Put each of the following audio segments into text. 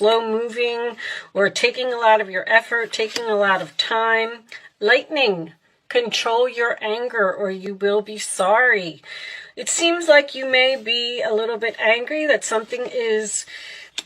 slow moving or taking a lot of your effort, taking a lot of time. Lightning, control your anger or you will be sorry. It seems like you may be a little bit angry that something is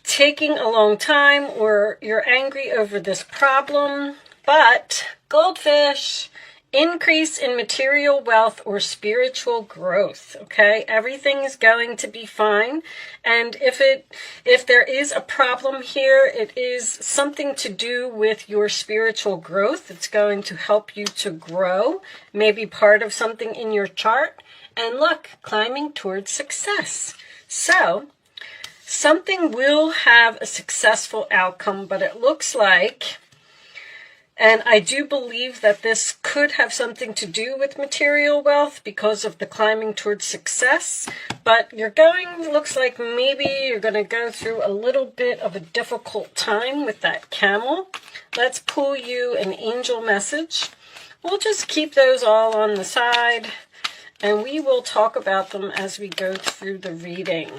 taking a long time or you're angry over this problem. But goldfish, increase in material wealth or spiritual growth, okay? Everything is going to be fine. And if there is a problem here, it is something to do with your spiritual growth. It's going to help you to grow, maybe part of something in your chart. And look, climbing towards success. So something will have a successful outcome, but it looks like, and I do believe that this could have something to do with material wealth because of the climbing towards success. But looks like maybe you're going to go through a little bit of a difficult time with that camel. Let's pull you an angel message. We'll just keep those all on the side, and we will talk about them as we go through the reading.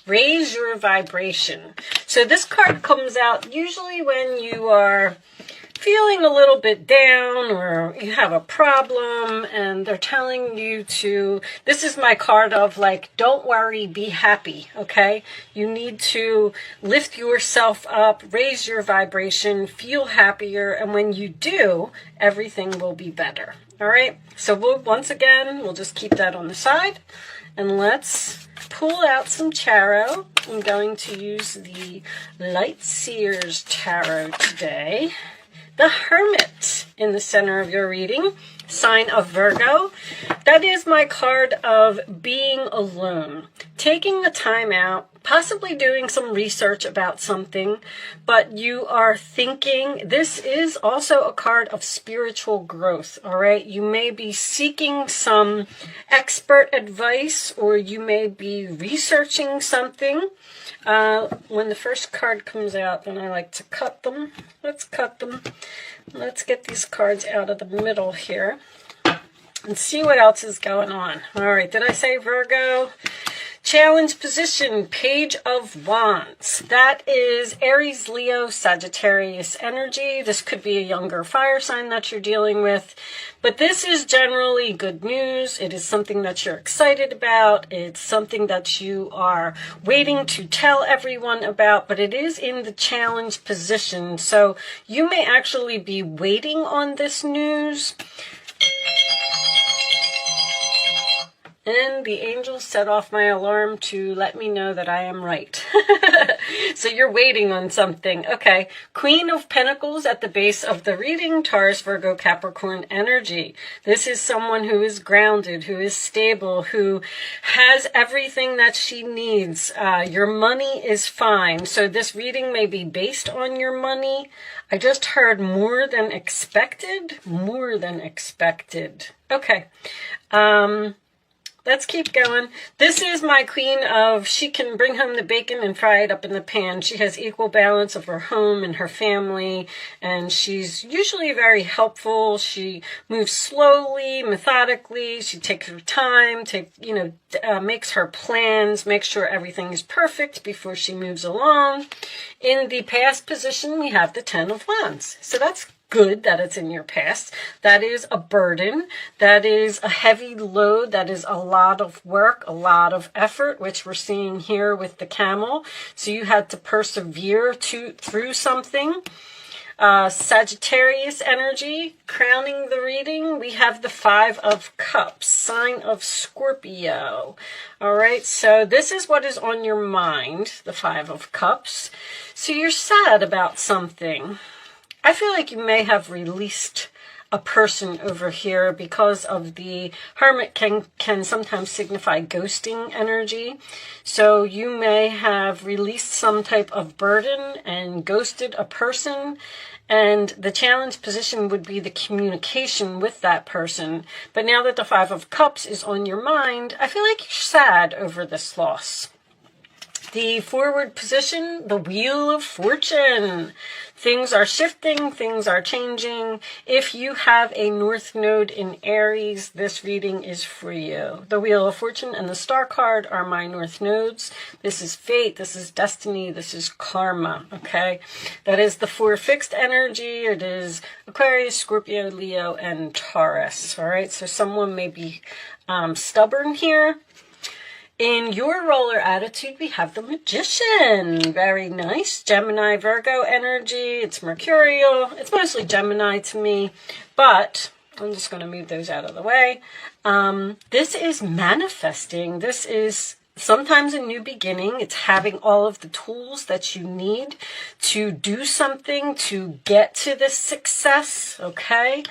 Raise your vibration. So this card comes out usually when you are feeling a little bit down or you have a problem and they're telling you to, this is my card of like, don't worry, be happy, okay? You need to lift yourself up, raise your vibration, feel happier, and when you do, everything will be better, all right? So once again, we'll just keep that on the side and let's pull out some tarot. I'm going to use the Light Seers Tarot today. The Hermit in the center of your reading, sign of Virgo. That is my card of being alone, taking the time out, possibly doing some research about something, but you are thinking. This is also a card of spiritual growth, all right? You may be seeking some expert advice or you may be researching something. When the first card comes out, then I like to cut them. Let's cut them. Let's get these cards out of the middle here and see what else is going on. All right, did I say Virgo? Challenge position, Page of Wands. That is Aries, Leo, Sagittarius energy. This could be a younger fire sign that you're dealing with. But this is generally good news. It is something that you're excited about. It's something that you are waiting to tell everyone about. But it is in the challenge position. So you may actually be waiting on this news. And the angels set off my alarm to let me know that I am right. So you're waiting on something. Okay. Queen of Pentacles at the base of the reading, Taurus, Virgo, Capricorn energy. This is someone who is grounded, who is stable, who has everything that she needs. Your money is fine. So this reading may be based on your money. I just heard more than expected. More than expected. Okay. Let's keep going. This is my queen of, she can bring home the bacon and fry it up in the pan. She has equal balance of her home and her family, and she's usually very helpful. She moves slowly, methodically. She takes her time, makes her plans, makes sure everything is perfect before she moves along. In the past position, we have the Ten of Wands. So that's good that it's in your past. That is a burden. That is a heavy load. That is a lot of work, a lot of effort, which we're seeing here with the camel. So you had to persevere through something. Sagittarius energy, crowning the reading, we have the Five of Cups, sign of Scorpio. All right, so this is what is on your mind, the Five of Cups. So you're sad about something. I feel like you may have released a person over here because of the Hermit can sometimes signify ghosting energy. So you may have released some type of burden and ghosted a person. And the challenge position would be the communication with that person. But now that the Five of Cups is on your mind, I feel like you're sad over this loss. The forward position, the Wheel of Fortune. Things are shifting, things are changing. If you have a North Node in Aries, this reading is for you. The Wheel of Fortune and the Star card are my North Nodes. This is fate, this is destiny, this is karma, okay? That is the 4 fixed energy. It is Aquarius, Scorpio, Leo, and Taurus, all right? So someone may be stubborn here. In your roller attitude, we have the Magician. Very nice. Gemini, Virgo energy. It's mercurial. It's mostly Gemini to me, but I'm just going to move those out of the way. This is manifesting. This is sometimes a new beginning. It's having all of the tools that you need to do something to get to this success, okay?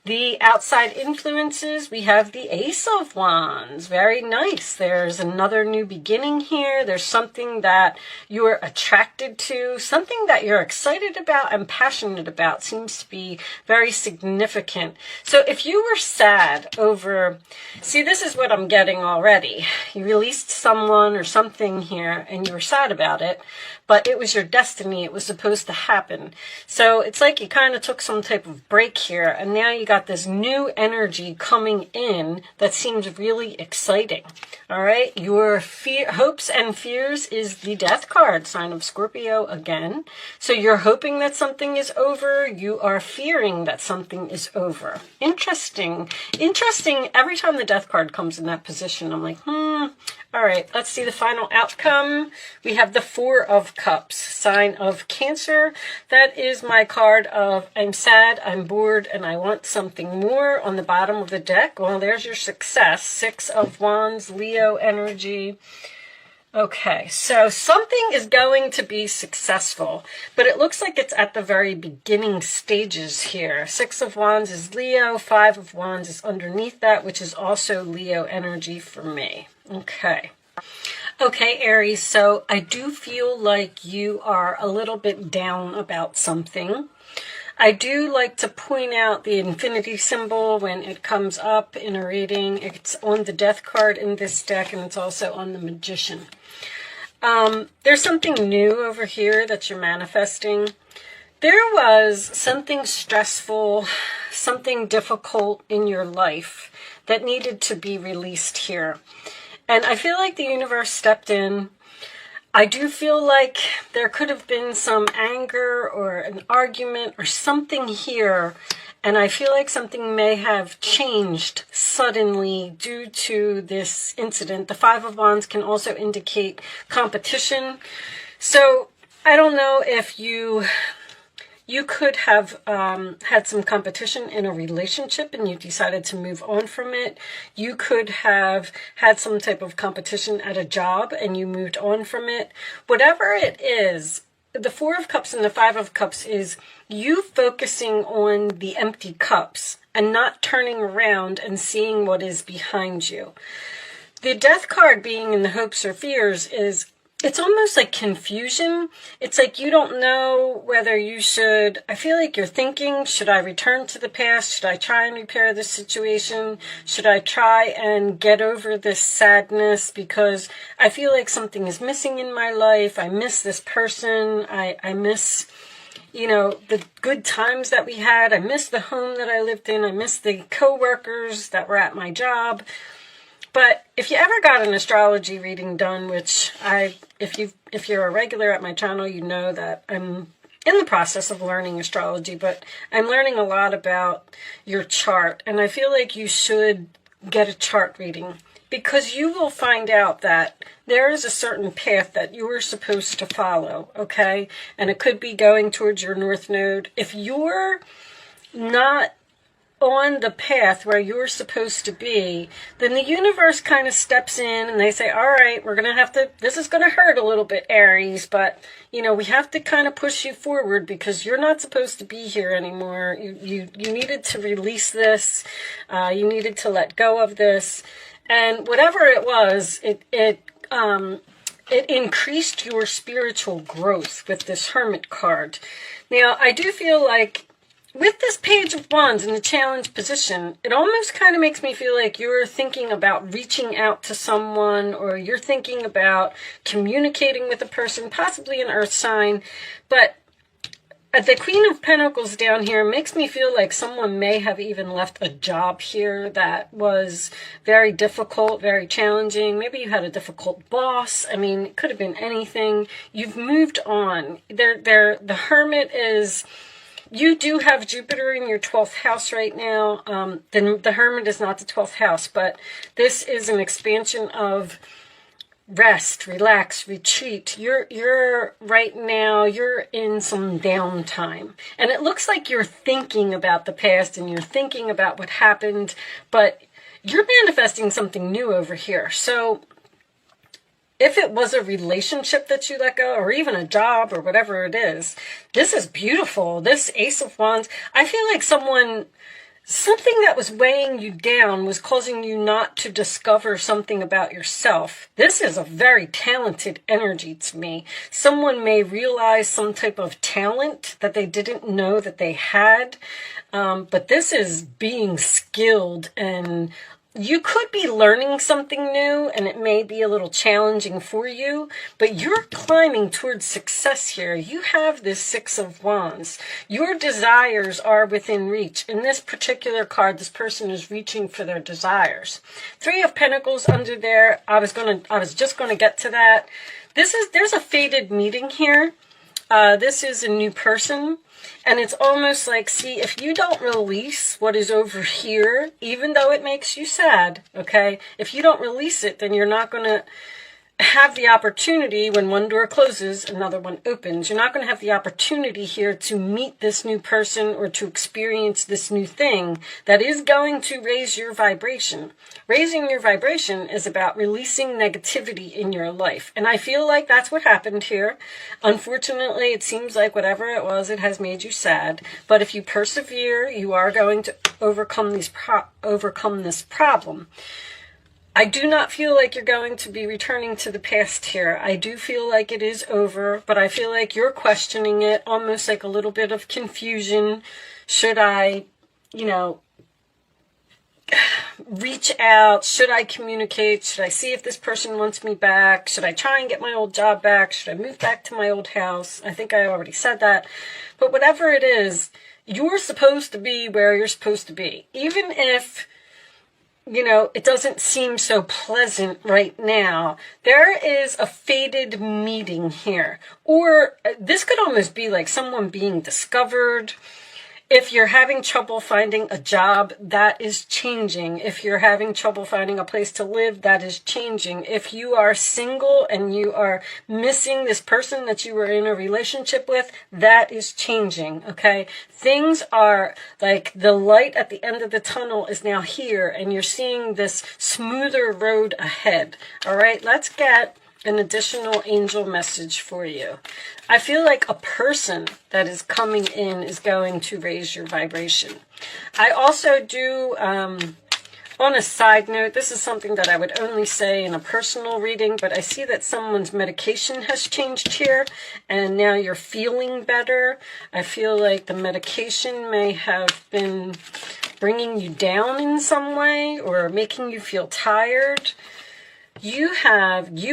The outside influences, we have the Ace of Wands. Very nice. There's another new beginning here. There's something that you're attracted to, something that you're excited about and passionate about. Seems to be very significant. So if you were sad over, see, this is what I'm getting already. You released someone or something here and you were sad about it, but it was your destiny. It was supposed to happen. So it's like you kind of took some type of break here, and now you got this new energy coming in that seems really exciting. All right, your hopes and fears is the Death card, sign of Scorpio again. So you're hoping that something is over. You are fearing that something is over. Interesting. Interesting. Every time the Death card comes in that position, I'm like, All right, let's see the final outcome. We have the 4 of Cups, sign of Cancer. That is my card of I'm sad, I'm bored, and I want something more on the bottom of the deck. Well, there's your success. 6 of Wands, Leo energy. Okay, so something is going to be successful, but it looks like it's at the very beginning stages here. 6 of Wands is Leo, 5 of Wands is underneath that, which is also Leo energy for me. Okay. Okay, Aries, so I do feel like you are a little bit down about something. I do like to point out the infinity symbol when it comes up in a reading. It's on the Death card in this deck, and it's also on the Magician. There's something new over here that you're manifesting. There was something stressful, something difficult in your life that needed to be released here. And I feel like the universe stepped in. I do feel like there could have been some anger or an argument or something here. And I feel like something may have changed suddenly due to this incident. The 5 of Wands can also indicate competition. So I don't know if you could have had some competition in a relationship and you decided to move on from it. You could have had some type of competition at a job and you moved on from it. Whatever it is, the 4 of Cups and the 5 of Cups is you focusing on the empty cups and not turning around and seeing what is behind you. The Death card being in the hopes or fears is, it's almost like confusion. It's like you don't know whether you should, I feel like you're thinking, should I return to the past? Should I try and repair this situation? Should I try and get over this sadness? Because I feel like something is missing in my life. I miss this person. I miss, you know, the good times that we had. I miss the home that I lived in. I miss the coworkers that were at my job. But if you ever got an astrology reading done, which if you're a regular at my channel, you know that I'm in the process of learning astrology, but I'm learning a lot about your chart. And I feel like you should get a chart reading because you will find out that there is a certain path that you are supposed to follow, okay? And it could be going towards your North Node. If you're not on the path where you're supposed to be, then the universe kind of steps in and they say, all right, we're going to have to, this is going to hurt a little bit, Aries, but, you know, we have to kind of push you forward because you're not supposed to be here anymore. You needed to release this. You needed to let go of this. And whatever it was, it increased your spiritual growth with this Hermit card. Now, I do feel like with this Page of Wands in the challenge position, it almost kind of makes me feel like you're thinking about reaching out to someone, or you're thinking about communicating with a person, possibly an earth sign. But the Queen of Pentacles down here makes me feel like someone may have even left a job here that was very difficult, very challenging. Maybe you had a difficult boss. I mean, it could have been anything. You've moved on. The Hermit is... You do have Jupiter in your 12th house right now. The Hermit is not the 12th house, but this is an expansion of rest, relax, retreat. You're right now, you're in some downtime. And it looks like you're thinking about the past and you're thinking about what happened, but you're manifesting something new over here. So if it was a relationship that you let go, or even a job, or whatever it is, this is beautiful. This Ace of Wands, I feel like something that was weighing you down was causing you not to discover something about yourself. This is a very talented energy to me. Someone may realize some type of talent that they didn't know that they had, but this is being skilled, and you could be learning something new, and it may be a little challenging for you, but you're climbing towards success here. You have this Six of Wands. Your desires are within reach. In this particular card, this person is reaching for their desires. Three of Pentacles under there. I was just gonna get to that. There's a fated meeting here. This is a new person. And it's almost like, see, if you don't release what is over here, even though it makes you sad, okay? If you don't release it, then you're not going to have the opportunity when one door closes, another one opens. You're not going to have the opportunity here to meet this new person or to experience this new thing that is going to raise your vibration. Raising your vibration is about releasing negativity in your life. And I feel like that's what happened here. Unfortunately, it seems like whatever it was, it has made you sad. But if you persevere, you are going to overcome this problem. I do not feel like you're going to be returning to the past here. I do feel like it is over, but I feel like you're questioning it, almost like a little bit of confusion. Should I, reach out? Should I communicate? Should I see if this person wants me back? Should I try and get my old job back? Should I move back to my old house? I think I already said that. But whatever it is, you're supposed to be where you're supposed to be. Even if it doesn't seem so pleasant right now, there is a fated meeting here. Or this could almost be like someone being discovered. If you're having trouble finding a job, that is changing. If you're having trouble finding a place to live, that is changing. If you are single and you are missing this person that you were in a relationship with, that is changing, okay? Things are like the light at the end of the tunnel is now here, and you're seeing this smoother road ahead, all right? Let's get an additional angel message for you. I feel like a person that is coming in is going to raise your vibration. I also do, on a side note, this is something that I would only say in a personal reading, but I see that someone's medication has changed here, and now you're feeling better. I feel like the medication may have been bringing you down in some way or making you feel tired. You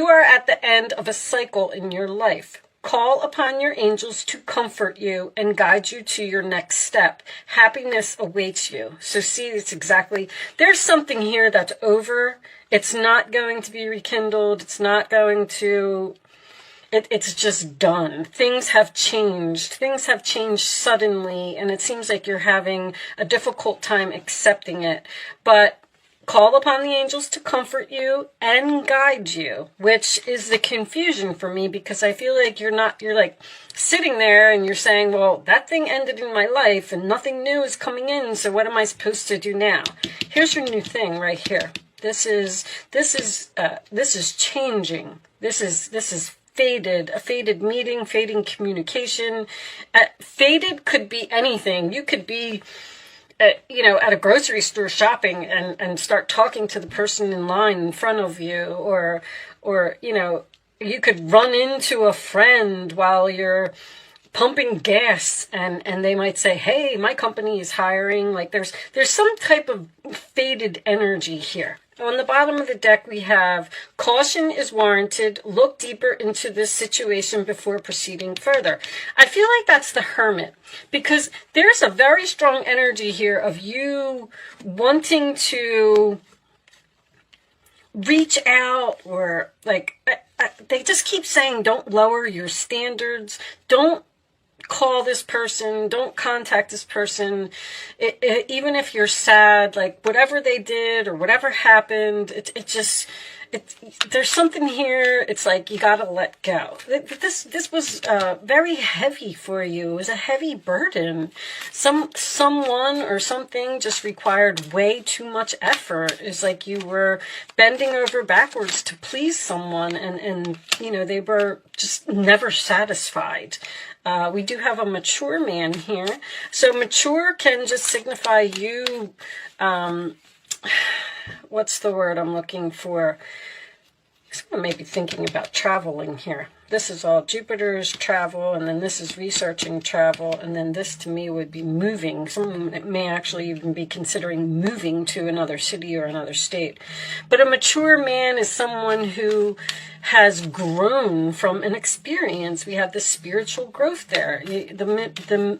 are at the end of a cycle in your life. Call upon your angels to comfort you and guide you to your next step. Happiness awaits you. So see, it's exactly, there's something here that's over. It's not going to be rekindled. It's not going to, it's just done. Things have changed. Things have changed suddenly, and it seems like you're having a difficult time accepting it. But call upon the angels to comfort you and guide you, which is the confusion for me, because I feel like you're like sitting there and you're saying, well, that thing ended in my life and nothing new is coming in, so what am I supposed to do now? Here's your new thing right here. This is changing. This is fated, a fated meeting, fading communication. Faded could be anything. You could be at a grocery store shopping and start talking to the person in line in front of you, or you could run into a friend while you're pumping gas, and they might say, hey, my company is hiring. Like there's some type of faded energy here. On the bottom of the deck, we have caution is warranted. Look deeper into this situation before proceeding further. I feel like that's the Hermit, because there's a very strong energy here of you wanting to reach out, or like they just keep saying, don't lower your standards. Don't call this person, don't contact this person, even if you're sad, like whatever they did or whatever happened, there's something here. It's like you gotta let go. This was very heavy for you. It was a heavy burden. Someone or something just required way too much effort. It's like you were bending over backwards to please someone, and they were just never satisfied. We do have a mature man here. So mature can just signify you, what's the word I'm looking for? Someone may be thinking about traveling here. This is all Jupiter's travel, and then this is researching travel, and then this to me would be moving. Someone may actually even be considering moving to another city or another state. But a mature man is someone who has grown from an experience. We have the spiritual growth there. The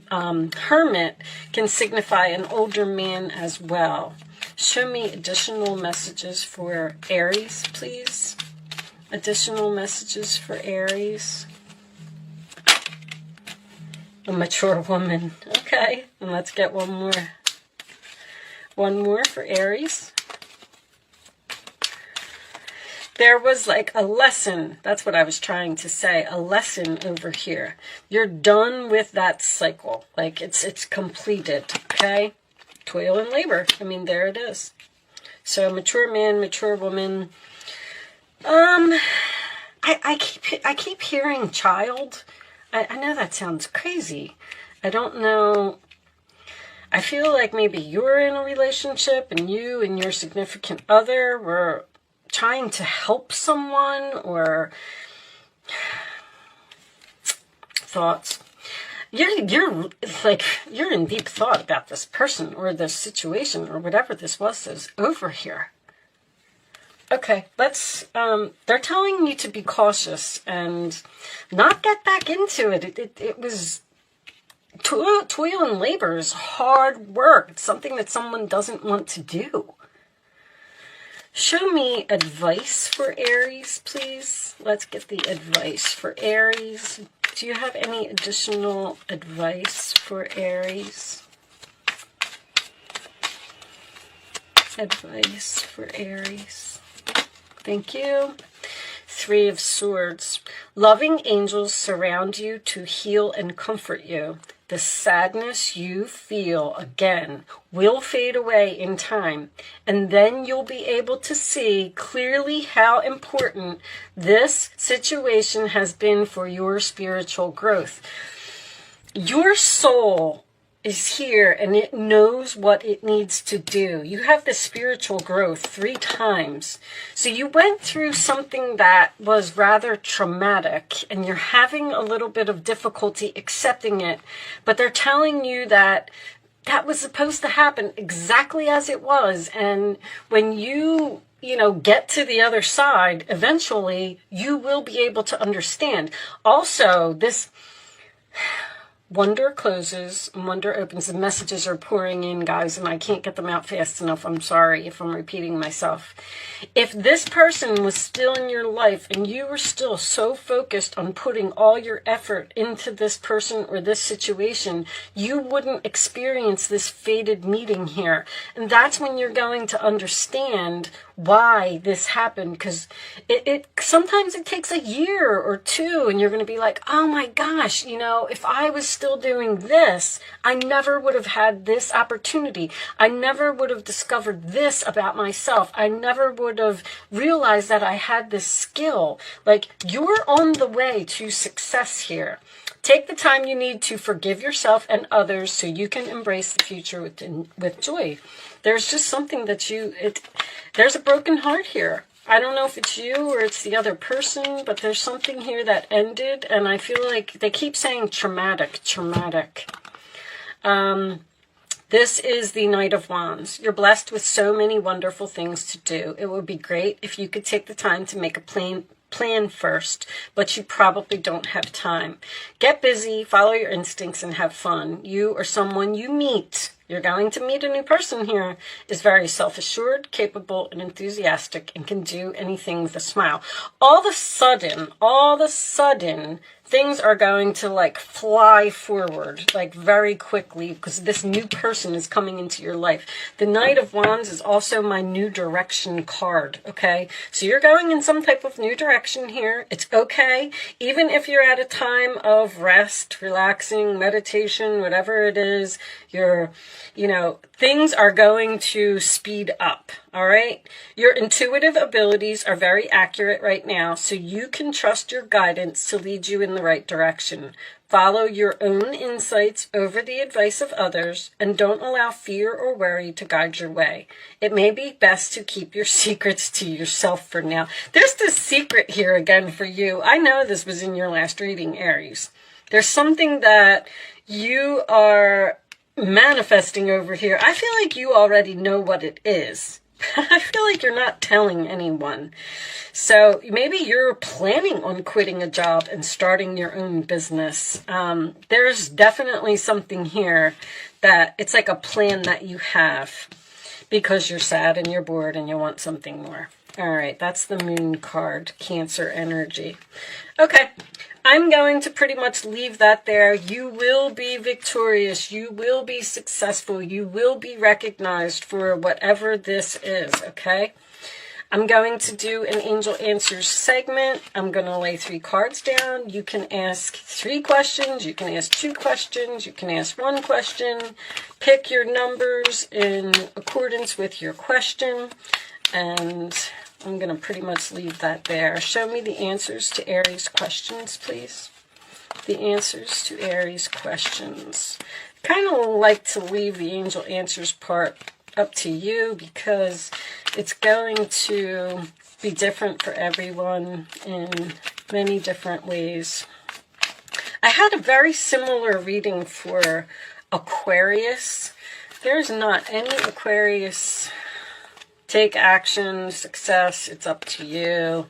Hermit can signify an older man as well. Show me additional messages for Aries, please. Additional messages for Aries. A mature woman. Okay, and let's get one more. One more for Aries. There was like a lesson. That's what I was trying to say. A lesson over here. You're done with that cycle. Like it's completed. Okay? Toil and labor. I mean, there it is. So mature man, mature woman. I keep hearing child. I know that sounds crazy. I don't know. I feel like maybe you're in a relationship and you and your significant other were trying to help someone, or thoughts. You're in deep thought about this person or this situation or whatever this was that's over here. Okay, let's, they're telling you to be cautious and not get back into it. It was toil and labor is hard work. It's something that someone doesn't want to do. Show me advice for Aries, please. Let's get the advice for Aries. Do you have any additional advice for Aries? Advice for Aries. Thank you. 3 of Swords. Loving angels surround you to heal and comfort you. The sadness you feel, again, will fade away in time, and then you'll be able to see clearly how important this situation has been for your spiritual growth. Your soul is here, and it knows what it needs to do. You have the spiritual growth 3 times. So you went through something that was rather traumatic, and you're having a little bit of difficulty accepting it, but they're telling you that that was supposed to happen exactly as it was, and when you get to the other side, eventually you will be able to understand. Also, this wonder closes, wonder opens. The messages are pouring in, guys, and I can't get them out fast enough. I'm sorry if I'm repeating myself. If this person was still in your life and you were still so focused on putting all your effort into this person or this situation, you wouldn't experience this fated meeting here. And that's when you're going to understand why this happened, because it sometimes it takes a year or 2, and you're going to be like, oh my gosh, if I was still doing this, I never would have had this opportunity. I never would have discovered this about myself. I never would have realized that I had this skill. Like, you're on the way to success here. Take the time you need to forgive yourself and others so you can embrace the future with joy. There's just something that there's a broken heart here. I don't know if it's you or it's the other person, but there's something here that ended, and I feel like they keep saying traumatic. This is the Knight of Wands. You're blessed with so many wonderful things to do. It would be great if you could take the time to make a plan first, but you probably don't have time. Get busy, follow your instincts, and have fun. You or someone you meet, you're going to meet a new person here, is very self-assured, capable, and enthusiastic, and can do anything with a smile. All of a sudden, things are going to like fly forward, like very quickly, because this new person is coming into your life. The Knight of Wands is also my new direction card, okay? So you're going in some type of new direction here. It's okay. Even if you're at a time of rest, relaxing, meditation, whatever it is, things are going to speed up, all right? Your intuitive abilities are very accurate right now, so you can trust your guidance to lead you in the right direction. Follow your own insights over the advice of others, and don't allow fear or worry to guide your way. It may be best to keep your secrets to yourself for now. There's this secret here again for you. I know this was in your last reading, Aries. There's something that you are manifesting over here. I feel like you already know what it is. I feel like you're not telling anyone. So maybe you're planning on quitting a job and starting your own business. There's definitely something here that it's like a plan that you have because you're sad and you're bored and you want something more. All right, that's the Moon card, Cancer energy. Okay, I'm going to pretty much leave that there. You will be victorious. You will be successful. You will be recognized for whatever this is, okay? I'm going to do an Angel Answers segment. I'm going to lay 3 cards down. You can ask 3 questions. You can ask 2 questions. You can ask 1 question. Pick your numbers in accordance with your question. And I'm going to pretty much leave that there. Show me the answers to Aries questions, please. The answers to Aries questions. Kind of like to leave the Angel Answers part up to you because it's going to be different for everyone in many different ways. I had a very similar reading for Aquarius. There's not any Aquarius. Take action, success, it's up to you.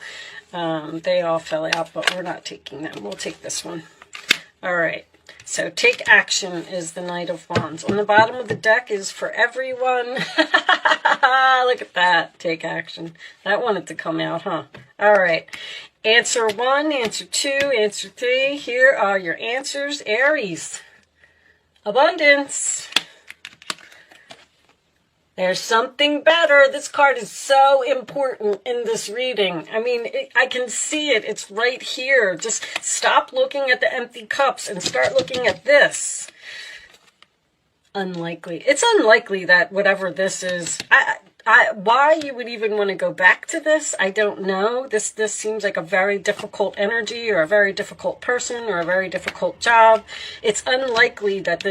They all fell out, but we're not taking them. We'll take this one. All right. So take action is the Knight of Wands. On the bottom of the deck is for everyone. Look at that. Take action. That wanted to come out, huh? All right. Answer 1, answer 2, answer 3. Here are your answers. Aries. Abundance. There's something better. This card is so important in this reading. I mean, I can see it. It's right here. Just stop looking at the empty cups and start looking at this. Unlikely. It's unlikely that whatever this is, why you would even want to go back to this, I don't know. This seems like a very difficult energy or a very difficult person or a very difficult job. It's unlikely that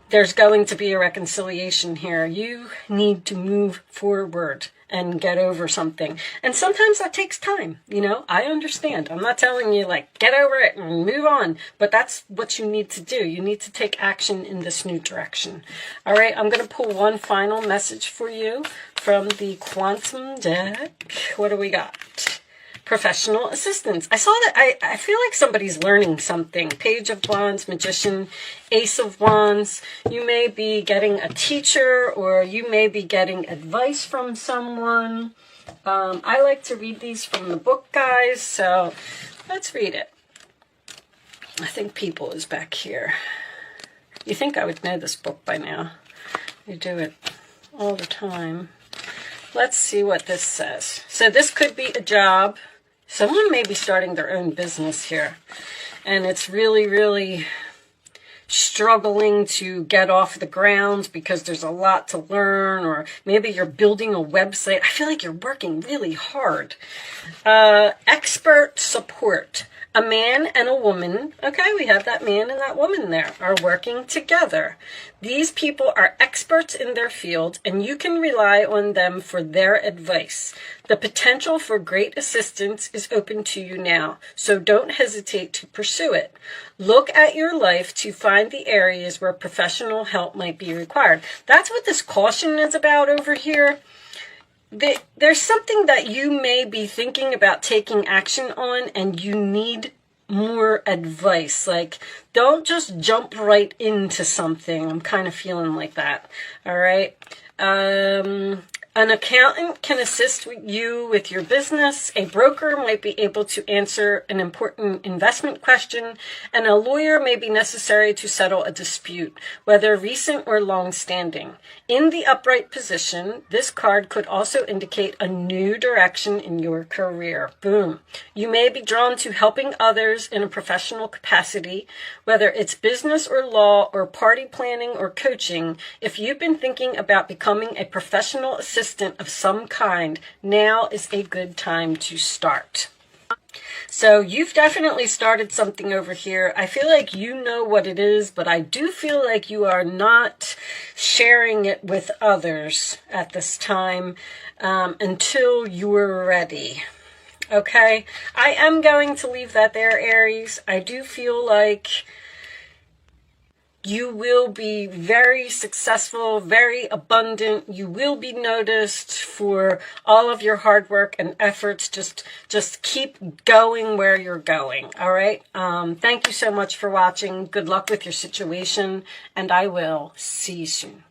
there's going to be a reconciliation here. You need to move forward and get over something. And sometimes that takes time, I understand. I'm not telling you, get over it and move on. But that's what you need to do. You need to take action in this new direction. All right, I'm going to pull one final message for you from the Quantum deck. What do we got? Professional assistance. I saw that. I feel like somebody's learning something. Page of Wands, Magician, Ace of Wands. You may be getting a teacher or you may be getting advice from someone. I like to read these from the book, guys, so let's read it. I think People is back here. You think I would know this book by now. You do it all the time. Let's see what this says. So this could be a job. Someone may be starting their own business here, and it's really, really struggling to get off the ground because there's a lot to learn, or maybe you're building a website. I feel like you're working really hard. Expert support. A man and a woman, okay, we have that man and that woman there, are working together. These people are experts in their field, and you can rely on them for their advice. The potential for great assistance is open to you now, so don't hesitate to pursue it. Look at your life to find the areas where professional help might be required. That's what this caution is about over here. There's something that you may be thinking about taking action on, and you need more advice. Like, don't just jump right into something. I'm kind of feeling like that. All right. An accountant can assist you with your business. A broker might be able to answer an important investment question, and a lawyer may be necessary to settle a dispute, whether recent or long-standing. In the upright position, this card could also indicate a new direction in your career. Boom. You may be drawn to helping others in a professional capacity, whether it's business or law or party planning or coaching. If you've been thinking about becoming a professional assistant of some kind, now is a good time to start. So you've definitely started something over here. I feel like you know what it is, but I do feel like you are not sharing it with others at this time until you're ready. Okay? I am going to leave that there, Aries. I do feel like you will be very successful, very abundant. You will be noticed for all of your hard work and efforts. Just keep going where you're going. All right. Thank you so much for watching. Good luck with your situation, and I will see you soon.